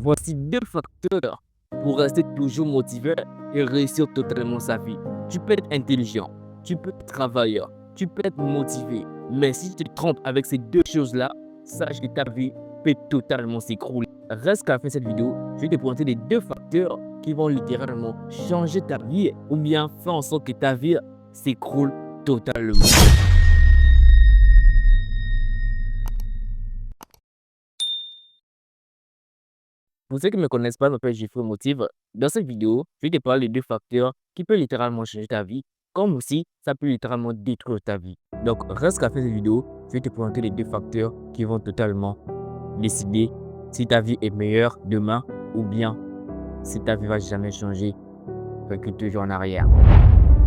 Voici 2 facteurs pour rester toujours motivé et réussir totalement sa vie. Tu peux être intelligent, tu peux être travailleur, tu peux être motivé. Mais si tu te trompes avec ces 2 choses-là, sache que ta vie peut totalement s'écrouler. Reste qu'à la fin de cette vidéo, je vais te présenter les 2 facteurs qui vont littéralement changer ta vie ou bien faire en sorte que ta vie s'écroule totalement. Pour ceux qui ne me connaissent pas, je m'appelle Geoffrey Motive. Dans cette vidéo, je vais te parler de 2 facteurs qui peuvent littéralement changer ta vie, comme aussi ça peut littéralement détruire ta vie. Donc, reste qu'à la fin de cette vidéo, je vais te présenter les 2 facteurs qui vont totalement décider si ta vie est meilleure demain ou bien si ta vie va jamais changer, recule toujours en arrière.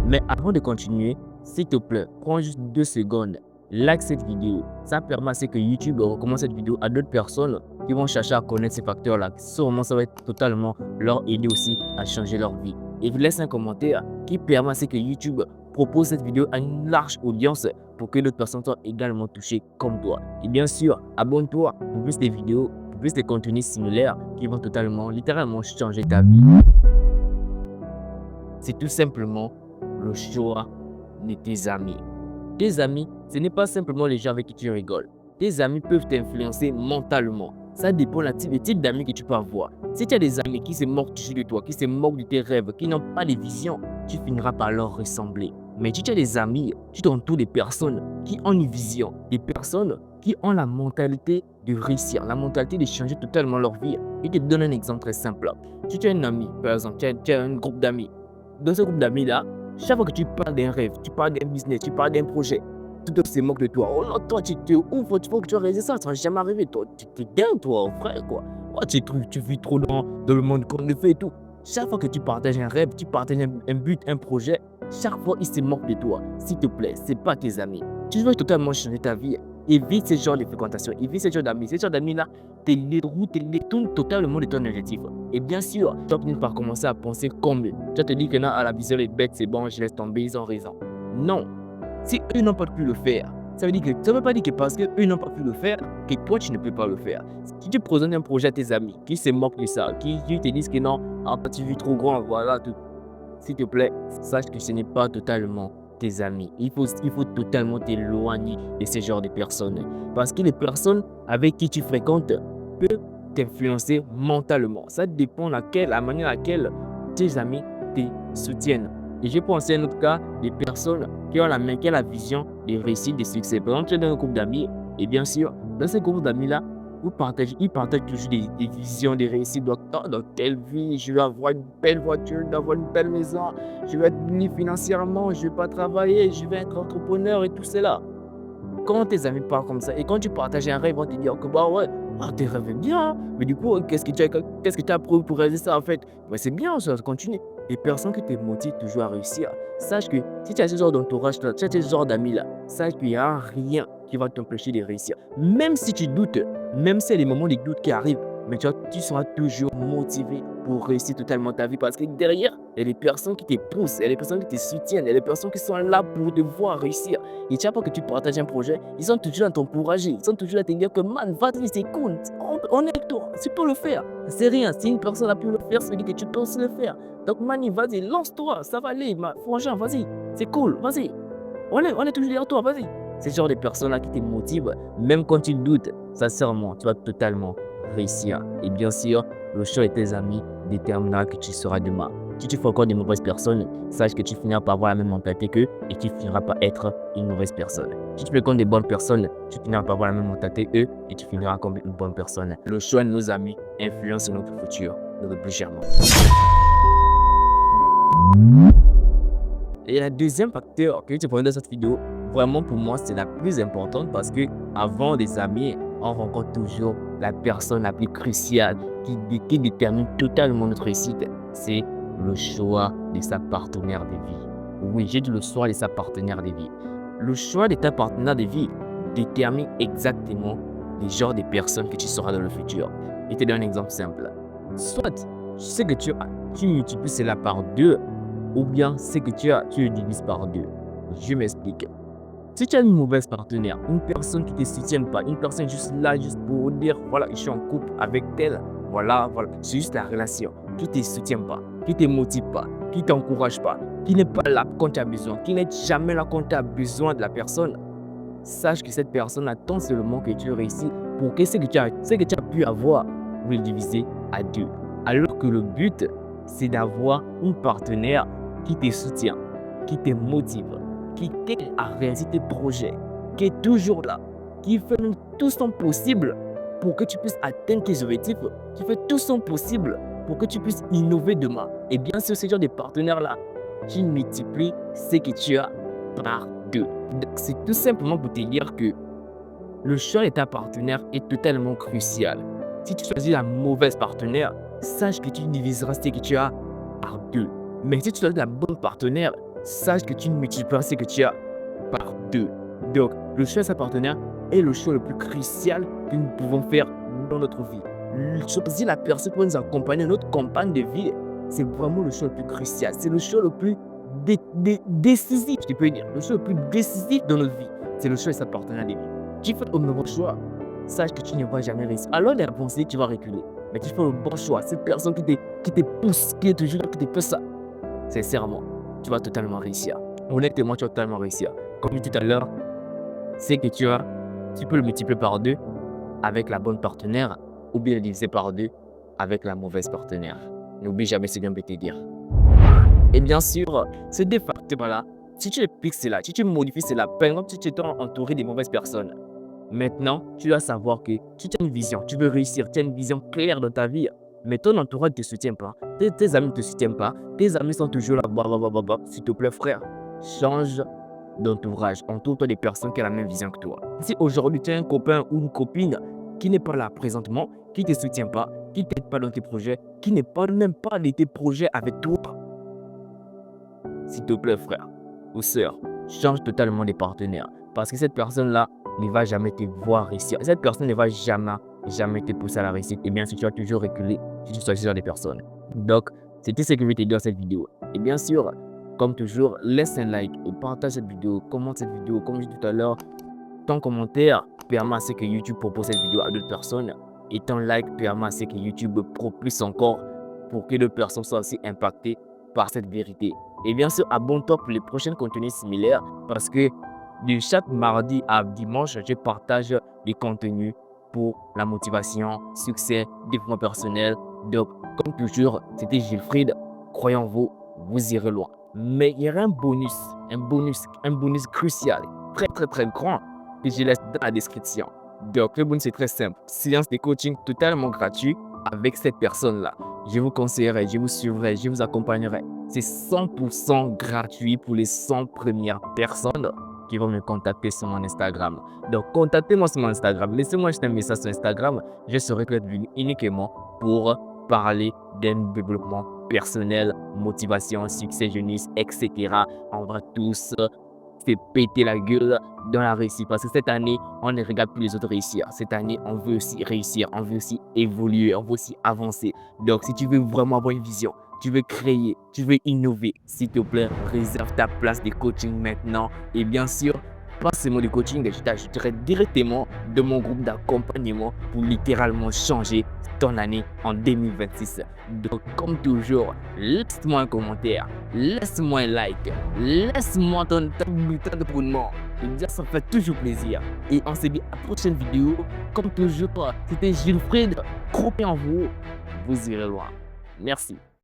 Mais avant de continuer, s'il te plaît, prends juste 2 secondes, like cette vidéo. Ça permet à ce que YouTube recommande cette vidéo à d'autres personnes qui vont chercher à connaître ces facteurs-là. Sûrement, ça va être totalement leur aider aussi à changer leur vie. Et laisse un commentaire qui permet à ce que YouTube propose cette vidéo à une large audience pour que d'autres personnes soient également touchées comme toi. Et bien sûr, abonne-toi pour plus de vidéos, pour plus de contenus similaires qui vont totalement, littéralement changer ta vie. C'est tout simplement le choix de tes amis. Tes amis, ce n'est pas simplement les gens avec qui tu rigoles. Tes amis peuvent t'influencer mentalement. Ça dépend du type d'amis que tu peux avoir. Si tu as des amis qui se moquent toujours de toi, qui se moquent de tes rêves, qui n'ont pas de vision, tu finiras par leur ressembler. Mais si tu as des amis, tu t'entoures des personnes qui ont une vision, des personnes qui ont la mentalité de réussir, la mentalité de changer totalement leur vie. Je te donne un exemple très simple. Si tu as un ami, par exemple, tu as un groupe d'amis. Dans ce groupe d'amis-là, chaque fois que tu parles d'un rêve, tu parles d'un business, tu parles d'un projet, tout le monde se moque de toi. Oh non, toi, tu te ouvres, tu vois que tu vas réaliser ça, ça ne va jamais arriver. Toi, tu es dingue, toi, frère, quoi. Oh, tu vis trop dans le monde qu'on le fait et tout. Chaque fois que tu partages un rêve, tu partages un but, un projet, chaque fois, ils se moquent de toi. S'il te plaît, ce n'est pas tes amis. Tu veux totalement changer ta vie. Évite ce genre de fréquentation, évite ce genre d'amis. Ce genre d'amis-là te détournent totalement de ton objectif. Et bien sûr, tu vas finir par commencer à penser comme eux. Tu vas te dire que non, à la vision, les bêtes, c'est bon, je laisse tomber, ils ont raison. Non. Si eux n'ont pas pu le faire, ça ne veut pas dire que parce qu'eux n'ont pas pu le faire, que toi, tu ne peux pas le faire. Si tu présentes un projet à tes amis qui se moquent de ça, qui te disent que non, tu vis trop grand, voilà, tout. S'il te plaît, sache que ce n'est pas totalement tes amis. Il faut totalement t'éloigner de ce genre de personnes. Parce que les personnes avec qui tu fréquentes peuvent t'influencer mentalement. Ça dépend de la manière à laquelle tes amis te soutiennent. Et je pense à un autre cas des personnes qui ont la vision de réussite, de succès. Par exemple, tu es dans un groupe d'amis et bien sûr, dans ce groupe d'amis-là, ils partagent toujours des visions, des réussites. Donc, dans telle vie, je vais avoir une belle voiture, d'avoir une belle maison, je vais être uni financièrement, je ne vais pas travailler, je vais être entrepreneur et tout cela. Quand tes amis parlent comme ça et quand tu partages un rêve, ils vont te dire que bah ouais, tes rêves est bien. Mais du coup, qu'est-ce que tu as appris pour réaliser ça en fait? Mais c'est bien, ça continue. Les personnes qui te motivent toujours à réussir, sache que si tu as ce genre d'entourage, tu as ce genre d'amis-là, sache qu'il n'y a rien qui va t'empêcher de réussir. Même si tu doutes, même si il y a des moments de doute qui arrivent, mais tu seras toujours motivé pour réussir totalement ta vie parce que derrière, il y a des personnes qui te poussent, il y a des personnes qui te soutiennent, il y a des personnes qui sont là pour te voir réussir. Et chaque fois que tu partages un projet, ils sont toujours là t'encourager, ils sont toujours là te dire que man, vas-y, c'est cool, on est avec toi, tu peux le faire. C'est rien, si une personne a pu le faire, ça veut dire que tu peux aussi le faire. Donc Mani, vas-y, lance-toi, ça va aller, franchement, vas-y, c'est cool, vas-y. On est toujours derrière toi, vas-y. C'est ce genre de personnes-là qui te motivent, même quand tu doutes, sincèrement, tu vas totalement réussir. Et bien sûr, le choix de tes amis déterminera que tu seras demain. Si tu fais encore de mauvaises personnes, sache que tu finiras par avoir la même mentalité qu'eux et tu finiras par être une mauvaise personne. Si tu fréquentes des bonnes personnes, tu finiras par avoir la même mentalité qu'eux et tu finiras comme une bonne personne. Le choix de nos amis influence notre futur, notre plus chèrement. Et le deuxième facteur que je te présente dans cette vidéo, vraiment pour moi, c'est la plus importante parce que avant des amis, on rencontre toujours la personne la plus cruciale qui détermine totalement notre réussite. C'est le choix de sa partenaire de vie. Oui, j'ai dit le choix de sa partenaire de vie. Le choix de ta partenaire de vie détermine exactement le genre de personnes que tu seras dans le futur. Je te donne un exemple simple. Soit tu sais que tu multiplies cela par 2, ou bien ce que tu le divises par 2. Je m'explique. Si tu as une mauvaise partenaire, une personne qui ne te soutient pas, une personne juste là, juste pour dire, voilà, je suis en couple avec elle, Voilà. C'est juste la relation qui ne te soutient pas, qui ne te motive pas, qui ne t'encourage pas, qui n'est pas là quand tu as besoin, qui n'est jamais là quand tu as besoin de la personne. Sache que cette personne attend seulement que tu réussisses pour que ce que tu as pu avoir, vous le divisez à 2. Alors que le but, c'est d'avoir un partenaire qui te soutient, qui te motive, qui t'aide à réaliser tes projets, qui est toujours là, qui fait tout son possible pour que tu puisses atteindre tes objectifs, qui fait tout son possible pour que tu puisses innover demain. Et bien sûr, ce genre de partenaire-là, tu multiplies ce que tu as par 2. Donc, c'est tout simplement pour te dire que le choix de ta partenaire est totalement crucial. Si tu choisis la mauvaise partenaire, sache que tu diviseras ce que tu as par 2. Mais si tu choisis la bonne partenaire, sache que tu multiplieras ce que tu as par 2. Donc, le choix de sa partenaire est le choix le plus crucial que nous pouvons faire dans notre vie. Choisir la personne pour nous accompagner dans notre campagne de vie, c'est vraiment le choix le plus crucial. C'est le choix le plus décisif, je peux dire. Le choix le plus décisif dans notre vie, c'est le choix de sa partenaire de vie. Tu fais le mauvais choix, sache que tu ne vas jamais réussir. Alors, les pensées, tu vas reculer. Mais tu fais le bon choix. Cette personne qui te pousse, qui est toujours là, qui te fait ça, sincèrement, tu vas totalement réussir. Honnêtement, tu vas totalement réussir. Comme dit tout à l'heure, c'est que tu peux le multiplier par 2 avec la bonne partenaire ou bien le diviser par 2 avec la mauvaise partenaire. N'oublie jamais ce que je viens de te dire. Et bien sûr, ces 2 facteurs-là, si tu les piques cela, si tu modifies cela, par exemple, si tu es entouré des mauvaises personnes, maintenant, tu dois savoir que tu as une vision, tu veux réussir, tu as une vision claire dans ta vie, mais ton entourage ne te soutient pas, tes amis ne te soutiennent pas, tes amis sont toujours là, s'il te plaît frère, change d'entourage, entoure-toi des personnes qui ont la même vision que toi. Si aujourd'hui tu as un copain ou une copine qui n'est pas là présentement, qui ne te soutient pas, qui ne t'aide pas dans tes projets, qui n'est pas même pas dans tes projets avec toi, s'il te plaît frère ou sœur, change totalement de partenaire. Parce que cette personne-là ne va jamais te voir réussir. Cette personne ne va jamais te pousser à la réussite. Et bien sûr, tu vas toujours reculer si tu choisis des personnes. Donc, c'était ce que je vais te dire dans cette vidéo. Et bien sûr, comme toujours, laisse un like et partage cette vidéo. Commente cette vidéo. Comme je dis tout à l'heure, ton commentaire permet à ce que YouTube propose cette vidéo à d'autres personnes. Et ton like permet à ce que YouTube propulse encore pour que d'autres personnes soient aussi impactées par cette vérité. Et bien sûr, abonne-toi pour les prochains contenus similaires parce que de chaque mardi à dimanche, je partage des contenus pour la motivation, succès, développement personnel. Donc, comme toujours, c'était Gilfried. Croyez en vous, vous irez loin. Mais il y aura un bonus crucial, très grand, que je laisse dans la description. Donc, le bonus est très simple. Séance de coaching totalement gratuit avec cette personne-là. Je vous conseillerai, je vous suivrai, je vous accompagnerai. C'est 100% gratuit pour les 100 premières personnes qui vont me contacter sur mon Instagram. Donc, contactez-moi sur mon Instagram. Laissez-moi juste un message sur Instagram. Je serai venu uniquement pour parler d'un développement personnel, motivation, succès, jeunesse, etc. On va tous se péter la gueule dans la réussite. Parce que cette année, on ne regarde plus les autres réussir. Cette année, on veut aussi réussir, on veut aussi évoluer, on veut aussi avancer. Donc, si tu veux vraiment avoir une vision, tu veux créer, tu veux innover, s'il te plaît, réserve ta place de coaching maintenant. Et bien sûr, pas seulement de coaching, je t'ajouterai directement de mon groupe d'accompagnement pour littéralement changer ton année en 2026. Donc, comme toujours, laisse-moi un commentaire, laisse-moi un like, laisse-moi ton abonnement. Ça fait toujours plaisir. Et on se dit à la prochaine vidéo. Comme toujours, c'était Gilfried. Croyez en vous, vous irez loin. Merci.